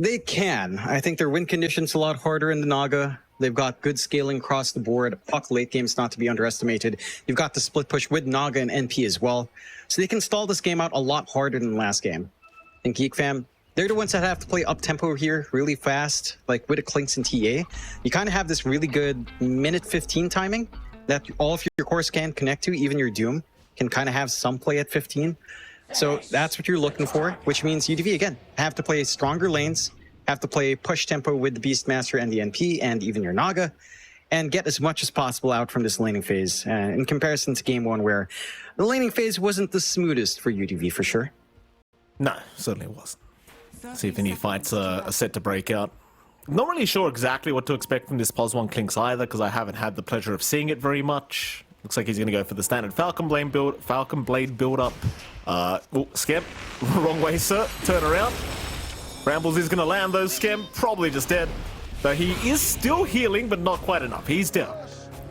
They can. I think their win condition's a lot harder in the Naga. They've got good scaling across the board. Puck late game's not to be underestimated. You've got the split push with Naga and NP as well. So they can stall this game out a lot harder than the last game. And Geek Fam, they're the ones that have to play up-tempo here really fast, like with the Clinks and TA. You kind of have this really good minute 15 timing that all of your cores can connect to, even your Doom can kind of have some play at 15. So that's what you're looking for, which means UDV, again, have to play stronger lanes, have to play push tempo with the Beastmaster and the NP and even your Naga, and get as much as possible out from this laning phase, in comparison to Game 1, where the laning phase wasn't the smoothest for UDV, for sure. No, certainly wasn't. See if any fights are set to break out. Not really sure exactly what to expect from this Pos1 Clinks either, because I haven't had the pleasure of seeing it very much. Looks like he's going to go for the standard Falcon Blade build up. Skemp, wrong way, sir. Turn around. Brambles is going to land those. Skemp probably just dead. But he is still healing, but not quite enough. He's down.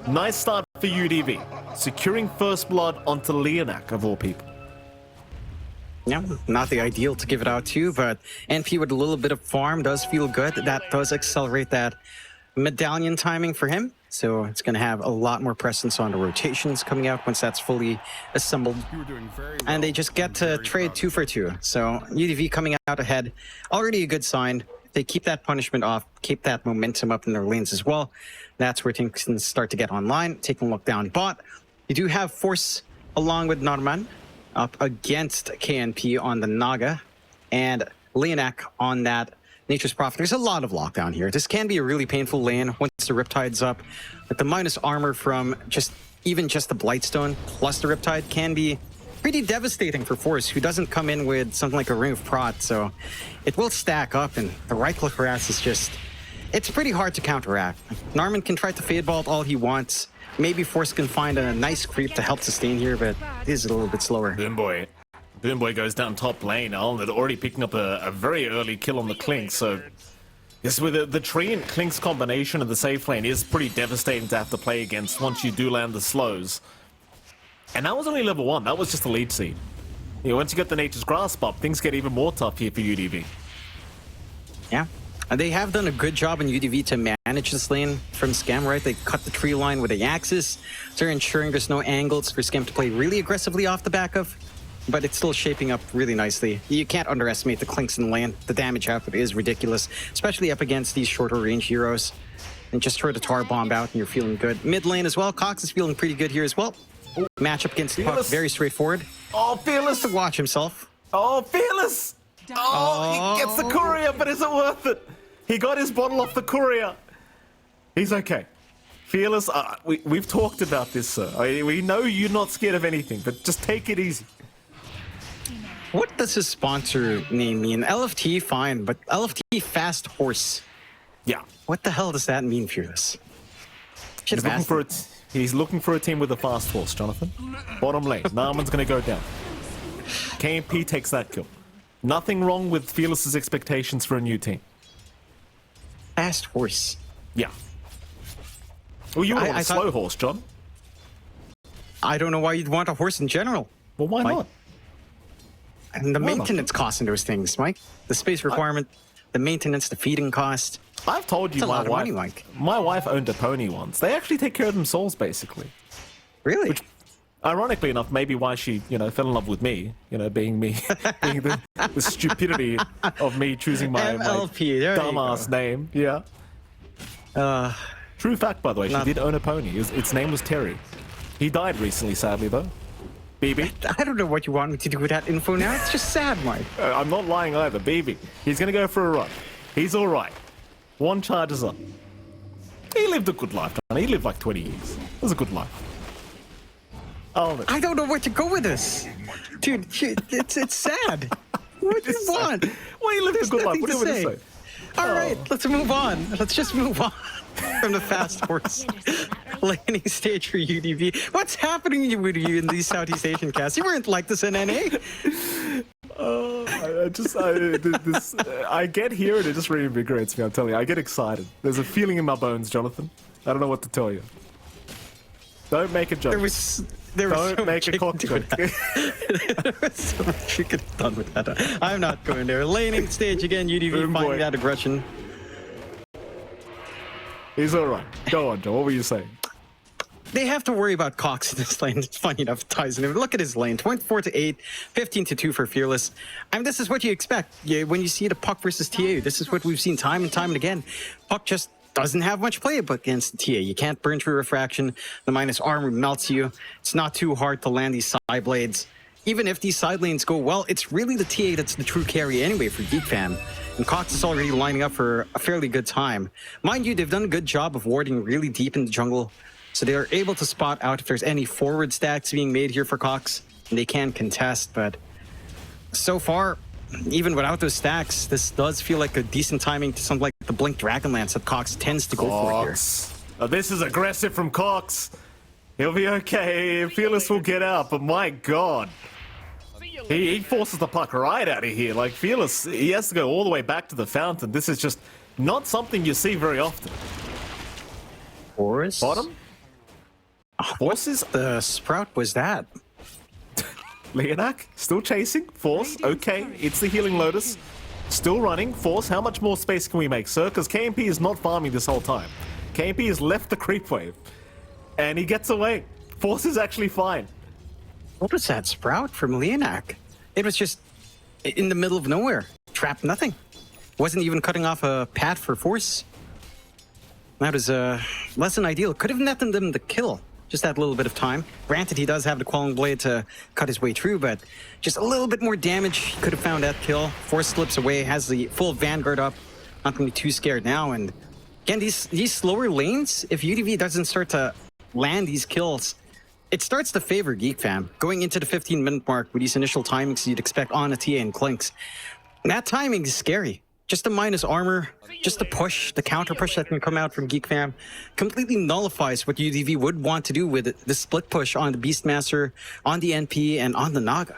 Nice start for UDV. Securing first blood onto Leonak, of all people. Yeah, not the ideal to give it out to, but NP with a little bit of farm does feel good. That does accelerate that medallion timing for him. So it's going to have a lot more presence on the rotations coming out once that's fully assembled. And they just get to trade 2 for 2. So UDV coming out ahead, already a good sign. They keep that punishment off, keep that momentum up in their lanes as well. That's where things can start to get online. Taking a look down bot. You do have Force along with Norman up against KNP on the Naga and Leonak on that Nature's Prophet. There's a lot of lockdown here. This can be a really painful lane once the Riptide's up. But the minus armor from even just the Blightstone plus the Riptide can be pretty devastating for Force, who doesn't come in with something like a Ring of Prot. So it will stack up, and the right-click harass is just... It's pretty hard to counteract. Narman can try to fade vault all he wants. Maybe Force can find a nice creep to help sustain here, but it is a little bit slower. Boomboy goes down top lane. Alnid already picking up a very early kill on the Clink, so yes, with the Tree and Clink's combination of the safe lane is pretty devastating to have to play against once you do land the slows. And that was only level 1, that was just the lead seed. You know, once you get the Nature's Grasp up, things get even more tough here for UDV. Yeah. They have done a good job in UDV to manage this lane from Scam, right? They cut the tree line with the Axis. So they're ensuring there's no angles for Scam to play really aggressively off the back of. But it's still shaping up really nicely. You can't underestimate the Clinks in the lane. The damage output is ridiculous, especially up against these shorter range heroes. And just throw the Tar Bomb out and you're feeling good. Mid lane as well. Cox is feeling pretty good here as well. Matchup against the Puck, very straightforward. Oh, Fearless! To watch himself. Oh, Fearless! Oh, he gets the courier, but is it worth it? He got his bottle off the courier. He's okay. Fearless, we've talked about this, sir. We know you're not scared of anything, but just take it easy. What does his sponsor name mean? LFT, fine, but LFT Fast Horse. Yeah. What the hell does that mean, Fearless? He's looking for a team with a fast horse, Jonathan. Bottom lane. Narman's going to go down. KMP takes that kill. Nothing wrong with Fearless's expectations for a new team. Fast horse. Yeah. Well, you want a slow horse, John. I don't know why you'd want a horse in general. Well, why not? And the maintenance cost in those things, Mike. The space requirement, the maintenance, the feeding cost. I've told you my wife owned a pony once. They actually take care of themselves, basically. Really? Which, ironically enough, maybe why she, fell in love with me. Being me, being the stupidity of me choosing my dumbass name. Yeah. True fact, by the way, she did own a pony. Its name was Terry. He died recently, sadly, though. BB. I don't know what you want me to do with that info now. It's just sad, Mike. I'm not lying either. BB. He's going to go for a run. He's all right. 1 charge is up. He lived a good life, John. He lived like 20 years. It was a good life. I don't know where to go with this. Dude, it's sad. What do you want? Well, you lived a good life. What do you want to say? All right, let's move on. Let's just move on from the fast horse laning stage for UDV. What's happening with you in these Southeast Asian casts? You weren't like this in NA. I get here and it just reinvigorates me, I'm telling you. I get excited. There's a feeling in my bones, Jonathan. I don't know what to tell you. Don't make a joke. There was Don't so make much a cock joke. there was so much you could have done with that. I'm not going there. Laning stage again, UDV Boom boy. finding that aggression. He's alright. Go on, Joe. What were you saying? They have to worry about Cox in this lane. It's funny enough, Tyson. Look at his lane. 24-8, 15-2 for Fearless. I mean, this is what you expect when you see the Puck versus TA. This is what we've seen time and time and again. Puck just doesn't have much playbook against the TA. You can't burn through refraction. The minus armor melts you. It's not too hard to land these side blades. Even if these side lanes go well, it's really the TA that's the true carry anyway for Geek Fam. And Cox is already lining up for a fairly good time. Mind you, they've done a good job of warding really deep in the jungle, so they are able to spot out if there's any forward stacks being made here for Cox, and they can contest. But so far, even without those stacks, this does feel like a decent timing to something like the Blink Dragonlance that Cox tends to go for here. Oh, this is aggressive from Cox. He'll be okay. Fearless will get out, but my god. He forces the puck right out of here. Like, Fearless, he has to go all the way back to the fountain. This is just not something you see very often. Force? Bottom? What is the sprout was that? Leonak, still chasing. Force, okay. It's the Healing Lotus. Still running. Force, how much more space can we make, sir? Because KMP is not farming this whole time. KMP has left the creep wave. And he gets away. Force is actually fine. What was that sprout from Leonak? It was just in the middle of nowhere. Trapped nothing. Wasn't even cutting off a path for Force. That was less than ideal. Could have netted them the kill. Just that little bit of time. Granted, he does have the Quelling Blade to cut his way through, but just a little bit more damage. He could have found that kill. Force slips away, has the full Vanguard up. Not going to be too scared now. And again, these slower lanes, if UDV doesn't start to land these kills, it starts to favor Geek Fam. Going into the 15-minute mark with these initial timings you'd expect on a TA and Clinks. And that timing is scary. Just the minus armor, just the push, the counter push that can come out from Geek Fam completely nullifies what UDV would want to do with the split push on the Beastmaster, on the NP, and on the Naga.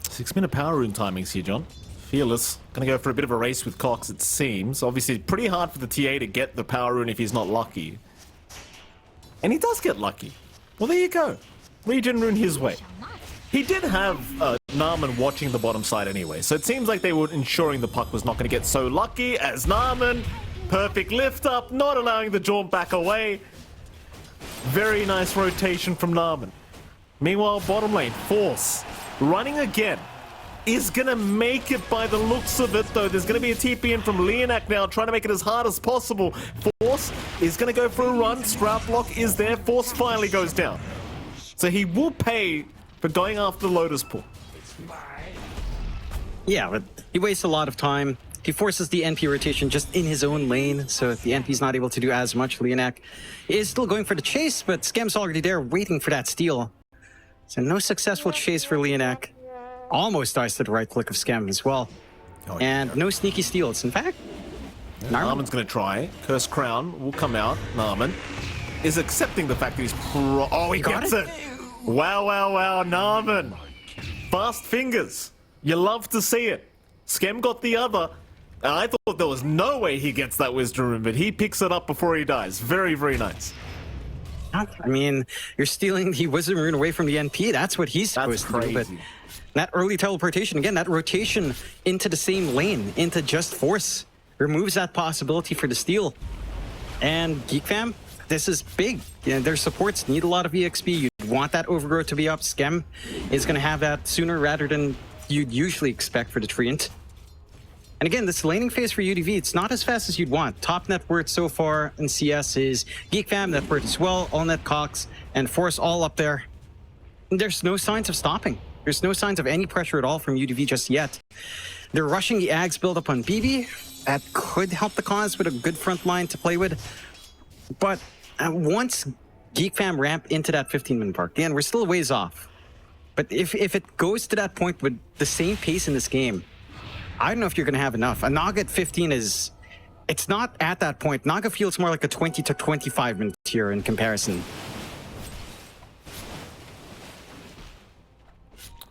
6-minute power rune timings here, John. Fearless gonna go for a bit of a race with Cox, it seems. Obviously, pretty hard for the TA to get the power rune if he's not lucky. And he does get lucky. Well, there you go. Regen rune his way. He did have Naaman watching the bottom side anyway, so it seems like they were ensuring the puck was not going to get so lucky as Naaman. Perfect lift up, not allowing the jaunt back away. Very nice rotation from Naaman. Meanwhile, bottom lane, Force, running again. Is going to make it by the looks of it, though. There's going to be a TP in from Leonak now, trying to make it as hard as possible. Force is going to go for a run. Sprout block is there. Force finally goes down. So he will pay for going after the Lotus Pool. Yeah, but he wastes a lot of time. He forces the NP rotation just in his own lane, so the NP's not able to do as much. Leonak is still going for the chase, but Skem's already there waiting for that steal. So no successful chase for Leonak. Almost dies to the right click of Skem as well. Oh, yeah. And no sneaky steals. In fact, Naaman's going to try. Curse Crown will come out. Naaman is accepting the fact that he's... Oh, he gets it! Wow, wow, wow, Naaman. Fast fingers. You love to see it. Skem got the other. I thought there was no way he gets that Wisdom Rune, but he picks it up before he dies. Very, very nice. I mean, you're stealing the Wisdom Rune away from the NP. That's what he's supposed to do. But that early teleportation, again, that rotation into the same lane, into just Force, removes that possibility for the steal. And Geek Fam, this is big. You know, their supports need a lot of EXP. You want that overgrowth to be up. Skem is going to have that sooner rather than you'd usually expect for the Treant. And again, this laning phase for UDV, it's not as fast as you'd want. Top net worth so far in CS is Geek Fam net worth as well, all net Cox, and Force all up there. And there's no signs of stopping. There's no signs of any pressure at all from UDV just yet. They're rushing the Ags build up on BB. That could help the cause with a good front line to play with. But once Geek Fam ramp into that 15-minute mark, again, we're still a ways off. But if it goes to that point with the same pace in this game, I don't know if you're going to have enough. A Naga at 15 is... It's not at that point. Naga feels more like a 20 to 25 minute tier in comparison.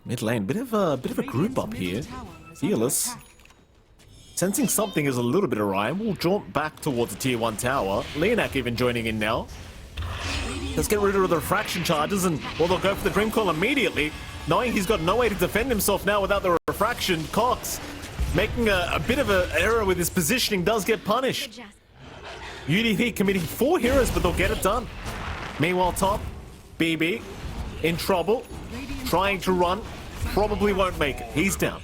Mid lane, bit of a group up here. Fearless Sensing something is a little bit awry, we'll jaunt back towards the tier 1 tower. Leonak even joining in now. Let's get rid of the refraction charges, and well, they'll go for the Dream Call immediately, knowing he's got no way to defend himself now without the refraction. Cox making a bit of an error with his positioning, does get punished. UDV committing 4 heroes, but they'll get it done. Meanwhile, top, BB, in trouble, trying to run, probably won't make it. He's down.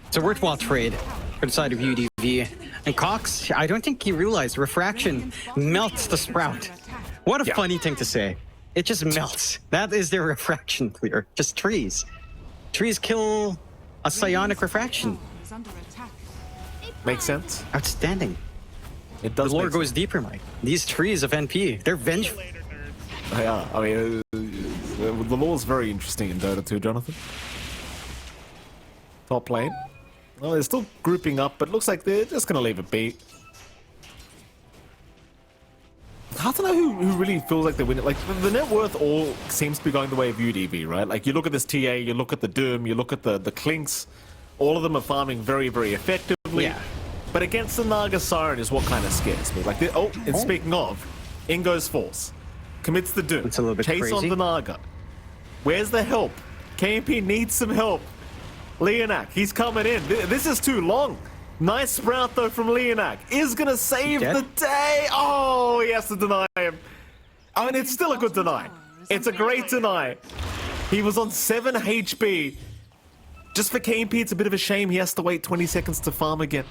It's a worthwhile trade for the side of UDV. And Cox, I don't think he realized refraction melts the sprout. What a funny thing to say. It just melts. That is their refraction clear. Just trees. Trees kill a psionic refraction. Makes sense. Outstanding. It does. The lore goes deeper, Mike. These trees of NP, they're vengeful. Yeah, I mean, the lore's very interesting in Dota 2, Jonathan. Top lane. Well, they're still grouping up, but looks like they're just going to leave it be. Hard to know who really feels like they're winning. Like, the net worth all seems to be going the way of UDV, right? Like, you look at this TA, you look at the Doom, you look at the Clinks, all of them are farming very, very effectively. Yeah. But against the Naga Siren is what kind of scares me. Like, and speaking of, in goes Force. Commits the Doom. It's a little bit Chase crazy. on the Naga. Where's the help? KMP needs some help. Leonak, he's coming in. This is too long. Nice sprout, though, from Leonak. Is going to save the day. Oh, he has to deny him. I mean, it's still a good deny. It's a great deny. He was on 7 HP. Just for KMP, it's a bit of a shame he has to wait 20 seconds to farm again.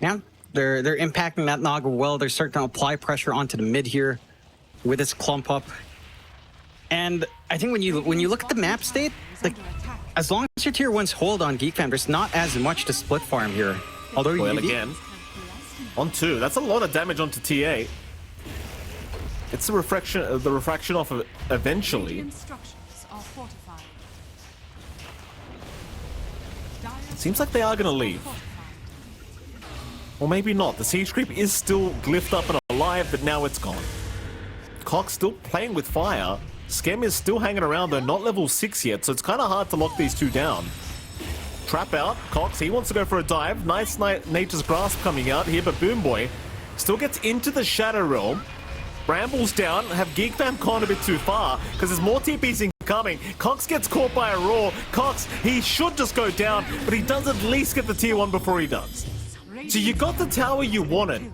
Yeah, they're impacting that Naga well. They're starting to apply pressure onto the mid here with its clump up. And I think when you look at the map state, like, as long as your tier 1s hold on Geek Fam, there's not as much to split farm here. Although well, again, on 2, that's a lot of damage onto TA. It's the refraction off of eventually. Seems like they are going to leave. Or maybe not. The siege creep is still glyphed up and alive, but now it's gone. Cox still playing with fire. Skem is still hanging around, though not level 6 yet, so it's kind of hard to lock these two down. Trap out. Cox, he wants to go for a dive. Nice Nature's Grasp coming out here, but Boom Boy still gets into the Shadow Realm. Brambles down. Have Geek Fam gone a bit too far, because there's more TPs incoming. Cox gets caught by a roar. Cox, he should just go down, but he does at least get the tier 1 before he does. So you got the tower you wanted,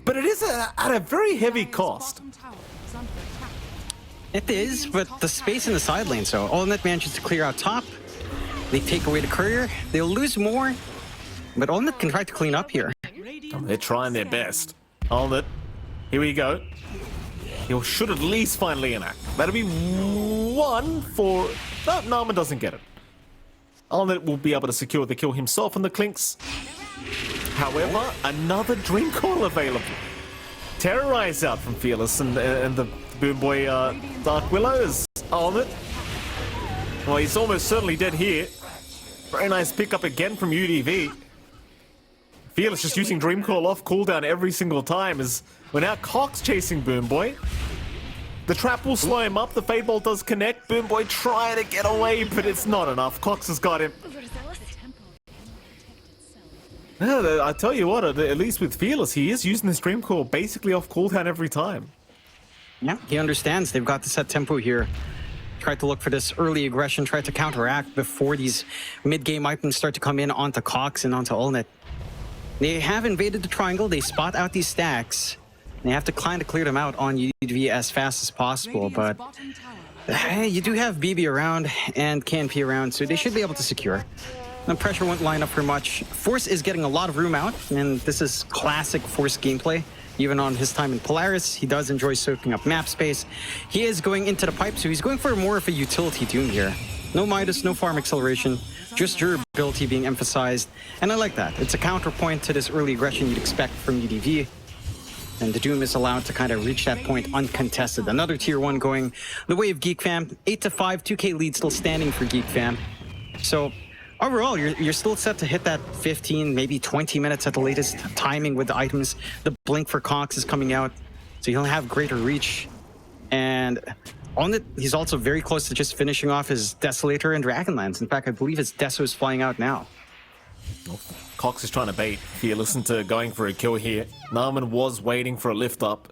but it is at a very heavy cost. it is, but the space in the side lane, so Allnet manages to clear out top. They take away the courier. They'll lose more, but Allnet can try to clean up here. They're trying their best. Allnet, here we go. You should at least find Leonak. That'll be 1 for... No, Narman doesn't get it. Allnet will be able to secure the kill himself on the Clinks. However, another Dream Call available. Terrorize out from Fearless and the Boom Boy Dark Willows. Allnet. Well, he's almost certainly dead here. Very nice pickup again from UDV. Fearless just using Dream Call off cooldown every single time as we're now Cox chasing Boom Boy. The trap will slow him up. The Fade Bolt does connect. Boom Boy trying to get away, but it's not enough. Cox has got him. Yeah, I tell you what, at least with Fearless, he is using this Dream Call basically off cooldown every time. Yeah, he understands. They've got to set tempo here. Tried to look for this early aggression, tried to counteract before these mid-game items start to come in onto Cox and onto Allnet. They have invaded the triangle. They spot out these stacks. They have to kind of clear them out on UDV as fast as possible, but hey, you do have BB around and KNP around, so they should be able to secure. The pressure won't line up for much. Force is getting a lot of room out, and this is classic Force gameplay. Even on his time in Polaris, he does enjoy soaking up map space. He is going into the pipe, so he's going for more of a utility Doom here. No Midas, no farm acceleration, just durability being emphasized. And I like that. It's a counterpoint to this early aggression you'd expect from UDV. And the Doom is allowed to kind of reach that point uncontested. Another tier 1 going the way of Geek Fam. 8-5, 2K lead still standing for Geek Fam. So overall, you're still set to hit that 15, maybe 20 minutes at the latest timing with the items. The blink for Cox is coming out, so he'll have greater reach. And On it, he's also very close to just finishing off his Desolator and Dragonlance. In fact, I believe his Deso is flying out now. Oh, Cox is trying to bait Fearless into going for a kill here. Narman was waiting for a lift up.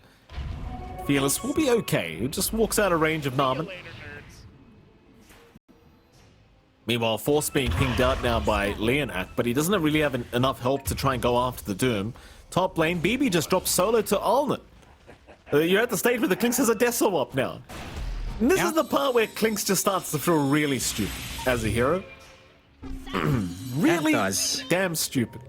Fearless will be okay. He just walks out of range of Narman. Meanwhile, Force being pinged out now by Leonak, but he doesn't really have enough help to try and go after the Doom. Top lane, BB just drops solo to Alnit. You're at the stage where the Klinks has a Deso up now. And this is the part where Klinks just starts to feel really stupid as a hero. Really damn stupid.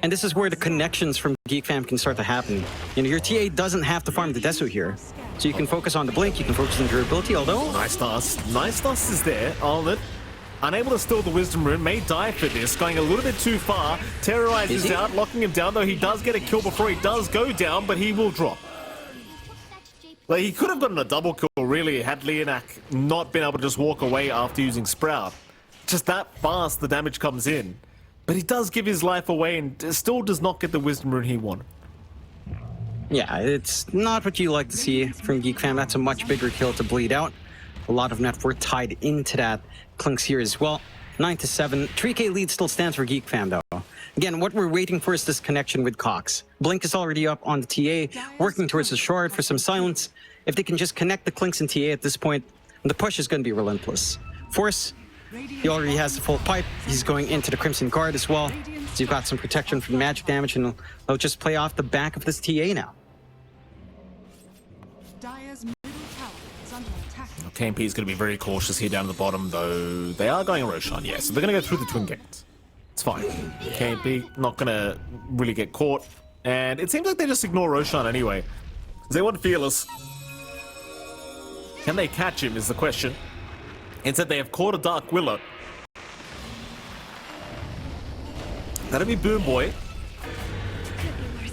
And this is where the connections from Geek Fam can start to happen. You know, your TA doesn't have to farm the Deso here. So you can focus on the Blink, you can focus on durability, although... Nice Dust is there. Alnit, unable to steal the Wisdom Rune, may die for this, going a little bit too far. Terrorizes out, locking him down, though he does get a kill before he does go down, but he will drop. Like, he could have gotten a double kill, really, had Leonak not been able to just walk away after using Sprout. Just that fast the damage comes in. But he does give his life away and still does not get the Wisdom Rune he wanted. Yeah, it's not what you like to see from Geek Fam. That's a much bigger kill to bleed out. A lot of net worth tied into that. Klinks here as well. 9-7. 3K lead still stands for Geek Fam, though. Again, what we're waiting for is this connection with Cox. Blink is already up on the TA, working towards the shard for some silence. If they can just connect the Klinks and TA at this point, the push is going to be relentless. Force, he already has the full pipe. He's going into the Crimson Guard as well. So you've got some protection from magic damage, and they'll just play off the back of this TA now. KMP is going to be very cautious here down at the bottom, though they are going Roshan, yes. So they're going to go through the Twin Gates. It's fine. KMP not going to really get caught. And it seems like they just ignore Roshan anyway. They want Fearless. Can they catch him is the question. Instead, they have caught a Dark Willow. That'll be Boom Boy.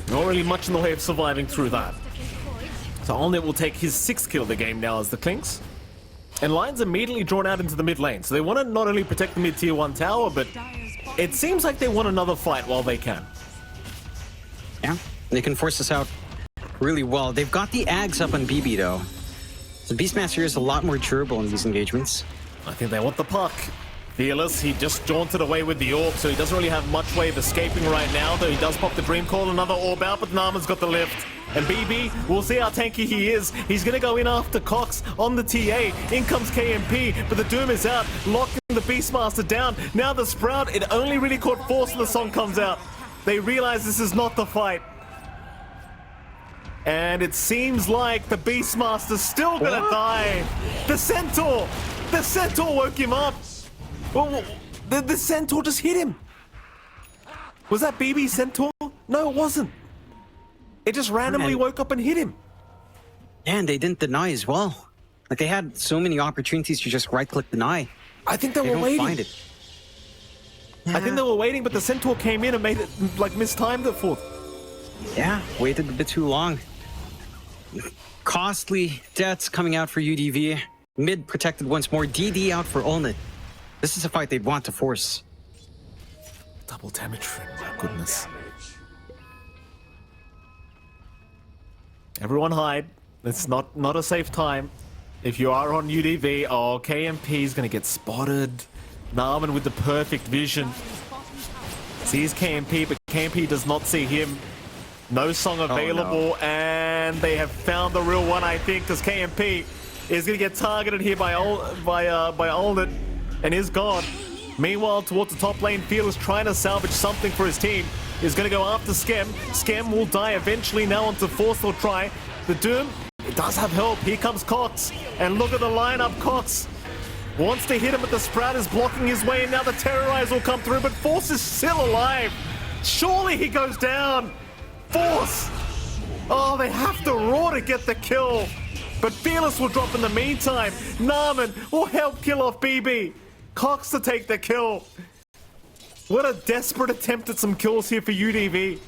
Not really much in the way of surviving through that. So Alnit will take his 6th kill of the game now as the Klinks. And Lion's immediately drawn out into the mid lane. So they want to not only protect the mid tier 1 tower, but it seems like they want another fight while they can. Yeah, they can force this out really well. They've got the Ags up on BB, though. So Beastmaster is a lot more durable in these engagements. I think they want the puck. Fearless, he just jaunted away with the orb, so he doesn't really have much way of escaping right now, though he does pop the Dream Call, another orb out, but Narman's got the lift. And BB, we'll see how tanky he is. He's going to go in after Cox on the TA. In comes KMP, but the Doom is out, locking the Beastmaster down. Now the Sprout, it only really caught Force when the song comes out. They realize this is not the fight. And it seems like the Beastmaster's still going to die. The Centaur! The Centaur woke him up. Well, the Centaur just hit him. Was that BB Centaur? No, it wasn't. It just randomly woke up and hit him. And they didn't deny as well. Like, they had so many opportunities to just right-click deny. I think they were waiting. Find it. I think they were waiting, but the Centaur came in and made it, like, mistimed it for them. Yeah, waited a bit too long. Costly deaths coming out for UDV. Mid protected once more. DD out for Alnit. This is a fight they'd want to force. Double damage for him, my goodness. Everyone hide. It's not a safe time. If you are on UDV, oh, KMP is going to get spotted. Narman with the perfect vision. Sees KMP, but KMP does not see him. No song available, and they have found the real one, I think, because KMP is going to get targeted here by Alnit, and is gone. Meanwhile, towards the top lane, Fearless trying to salvage something for his team. Is going to go after Skem. Skem will die eventually now onto Force. They'll try. The Doom, it does have help. Here comes Cox, and look at the lineup. Cox wants to hit him, but the Sprout is blocking his way, and now the Terrorize will come through, but Force is still alive. Surely he goes down. Force! Oh, they have to roar to get the kill. But Fearless will drop in the meantime. Narman will help kill off BB. Cox to take the kill. What a desperate attempt at some kills here for UDV.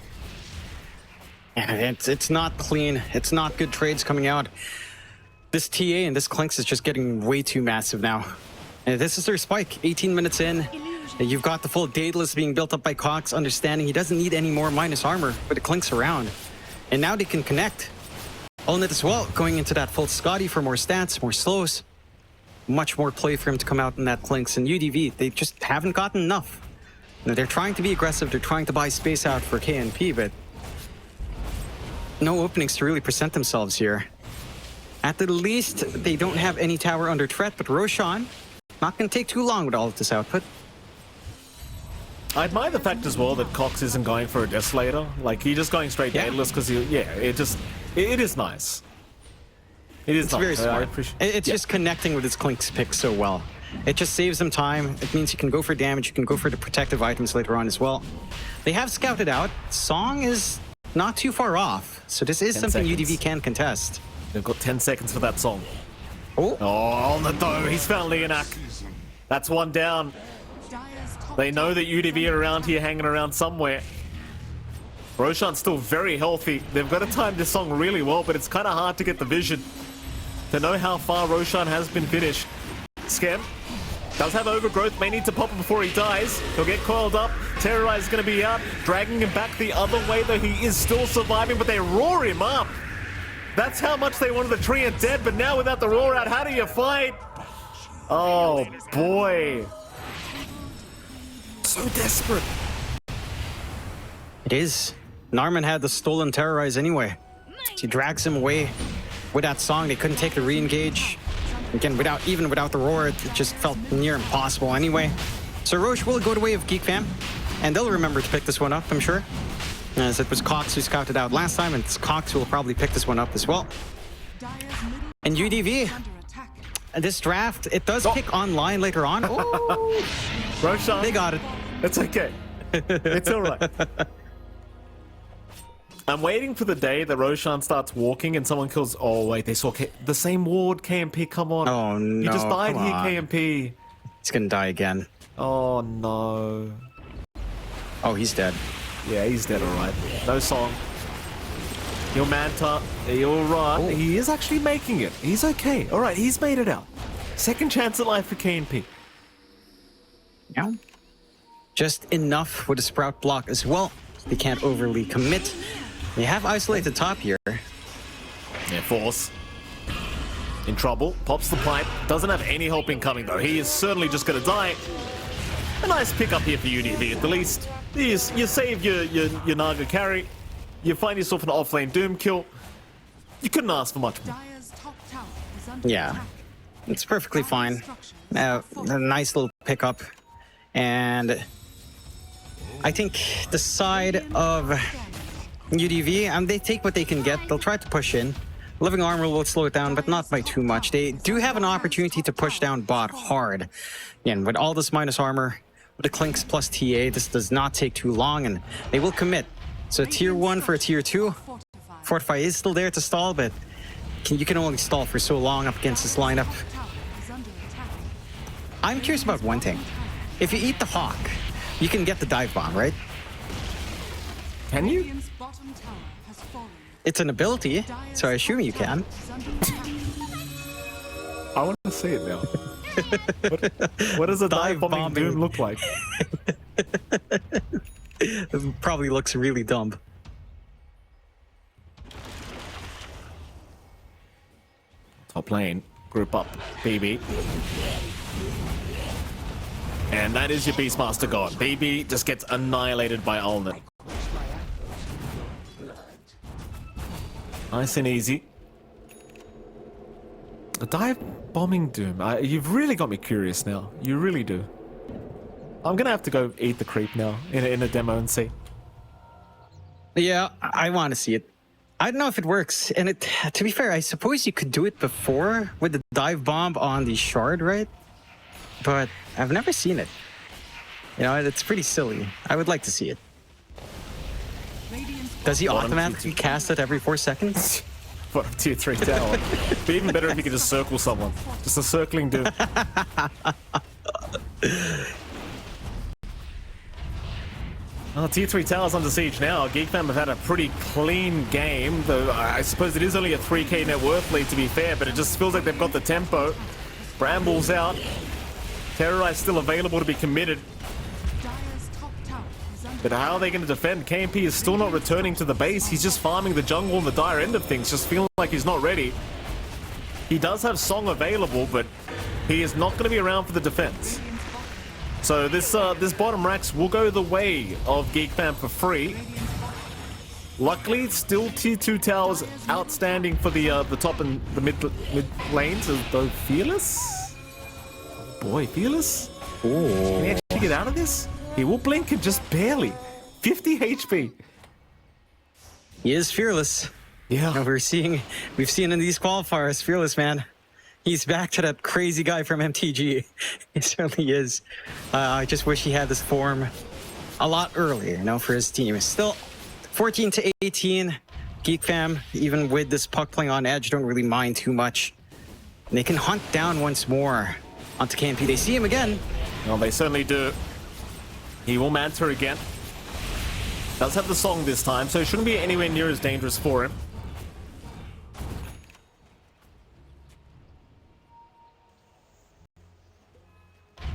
And it's not clean. It's not good trades coming out. This TA and this Klinks is just getting way too massive now. And this is their spike. 18 minutes in. You've got the full Daedalus being built up by Cox, understanding he doesn't need any more minus armor for the Klinks around. And now they can connect. Ulnet as well, going into that full Scotty for more stats, more slows. Much more play for him to come out in that Clinks, and UDV, they just haven't gotten enough. You know, they're trying to be aggressive, they're trying to buy space out for KNP, but no openings to really present themselves here. At the least, they don't have any tower under threat, but Roshan, not going to take too long with all of this output. I admire the fact as well that Cox isn't going for a Desolator. Like, he's just going straight daedalus because it is nice. It's nice. Very smart. It's just connecting with his Clinks pick so well. It just saves him time. It means you can go for damage, you can go for the protective items later on as well. They have scouted out. Song is not too far off, so this is something UDV can contest. They've got 10 seconds for that song. Oh, on the dough. He's found Leonak. That's one down. They know that UDV are around here, hanging around somewhere. Roshan's still very healthy. They've got to time this song really well, but it's kind of hard to get the vision to know how far Roshan has been finished. Scam does have overgrowth, may need to pop it before he dies. He'll get coiled up. Terrorize is going to be out, dragging him back the other way, though he is still surviving, but they roar him up. That's how much they wanted the Treant dead, but now without the roar out, how do you fight? Oh, boy. So desperate. it is. Narman had the stolen Terrorize anyway. He drags him away with that song. They couldn't take the re-engage. Again, even without the roar, it just felt near impossible anyway. So Roche will go the way of Geek Fam, and they'll remember to pick this one up, I'm sure. As it was Cox who scouted out last time, and it's Cox who will probably pick this one up as well. And UDV, this draft, it does pick online later on. Oh, Roshan, they got it. It's okay. It's all right. I'm waiting for the day that Roshan starts walking and someone kills... Oh, wait, they saw the same ward, KMP, come on. Oh, no, you just died come here, on. KMP. He's gonna die again. Oh, no. Oh, he's dead. Yeah, he's dead, all right. No song. Your Manta, you're right. Oh. He is actually making it. He's okay. All right, he's made it out. Second chance at life for KNP. Yeah. Just enough with a Sprout block as well. They can't overly commit. They have isolated top here. Yeah, Force. In trouble. Pops the pipe. Doesn't have any help incoming, though. He is certainly just going to die. A nice pickup here for UDV, at the least. You save your Naga carry. You find yourself an off-lane Doom kill. You couldn't ask for much more. Yeah. It's perfectly fine. A nice little pickup. And I think the side of UDV, they take what they can get. They'll try to push in. Living Armor will slow it down, but not by too much. They do have an opportunity to push down bot hard. Again, with all this minus armor, with the Clinks plus TA, this does not take too long, and they will commit. So tier 1 for a tier 2. Fortify is still there to stall, but you can only stall for so long up against this lineup. I'm curious about one thing. If you eat the Hawk, you can get the dive bomb, right? Can you? It's an ability, so I assume you can. I want to see it now. What does a dive bombing Doom look like? It probably looks really dumb. Top lane, group up, BB. And that is your Beastmaster God. BB just gets annihilated by Ulnet. Nice and easy. A dive bombing Doom. You've really got me curious now. You really do. I'm gonna have to go eat the creep now in a demo and see. Yeah, I want to see it. I don't know if it works. And to be fair, I suppose you could do it before with the dive bomb on the shard, right? But I've never seen it. You know, it's pretty silly. I would like to see it. Does he automatically cast it every 4 seconds? What a tier 3 tower. It'd be even better if you could just circle someone. Just a circling Doom. Well, tier 3 towers under siege now. Geek Fam have had a pretty clean game, though I suppose it is only a 3k net worth lead to be fair, but it just feels like they've got the tempo. Brambles out. Terrorize still available to be committed. But how are they going to defend? KMP is still not returning to the base. He's just farming the jungle on the dire end of things, just feeling like he's not ready. He does have Song available, but he is not going to be around for the defense. So this bottom racks will go the way of Geek Fam for free. Luckily, still T2 towers outstanding for the top and the mid lanes, though Fearless? Boy, Fearless? Ooh. Can he actually get out of this? He will blink and just barely. 50 HP. He is fearless. Yeah. And we've seen in these qualifiers, fearless, man. He's back to that crazy guy from MTG. He certainly is. I just wish he had this form a lot earlier, for his team. Still 14-18. Geek Fam, even with this puck playing on edge, don't really mind too much. And they can hunt down once more onto KMP. They see him again. Well, they certainly do. He will Manta again. Does have the Song this time, so it shouldn't be anywhere near as dangerous for him.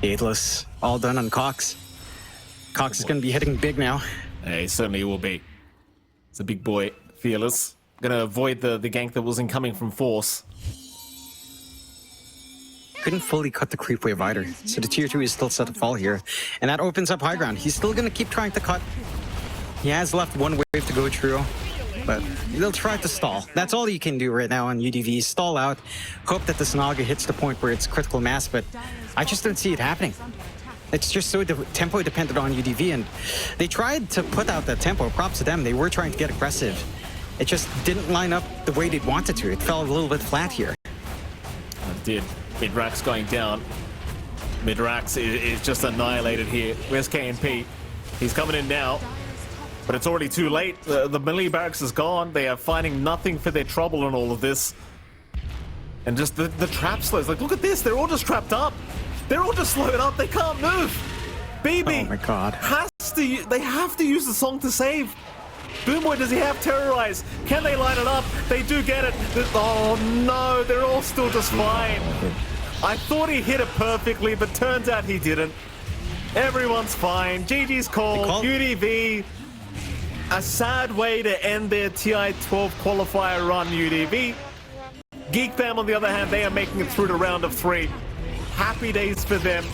Aidless, all done on Cox. Cox is going to be hitting big now. He certainly will be. It's a big boy, Fearless. Gonna avoid the gank that was incoming from Force. Couldn't fully cut the creep wave either, so the tier 2 is still set to fall here. And that opens up high ground. He's still going to keep trying to cut. He has left one wave to go through, but they'll try to stall. That's all you can do right now on UDV. Stall out, hope that this Naga hits the point where it's critical mass, but I just don't see it happening. It's just so tempo dependent on UDV, and they tried to put out that tempo. Props to them. They were trying to get aggressive. It just didn't line up the way they'd wanted to. It fell a little bit flat here. It did. Midrax going down. Midrax is just annihilated here. Where's KMP? He's coming in now, but it's already too late. The melee barracks is gone. They are finding nothing for their trouble in all of this. And just the trap slows. Like, look at this. They're all just trapped up. They're all just slowed up. They can't move. BB Oh my god. they have to use the Song to save. Boomboy, does he have Terrorize? Can they line it up? They do get it. Oh no, they're all still just fine. I thought he hit it perfectly, but turns out he didn't. Everyone's fine. GG's called. UDV. A sad way to end their TI-12 qualifier run, UDV. Geek Fam, on the other hand, they are making it through to round of 3. Happy days for them.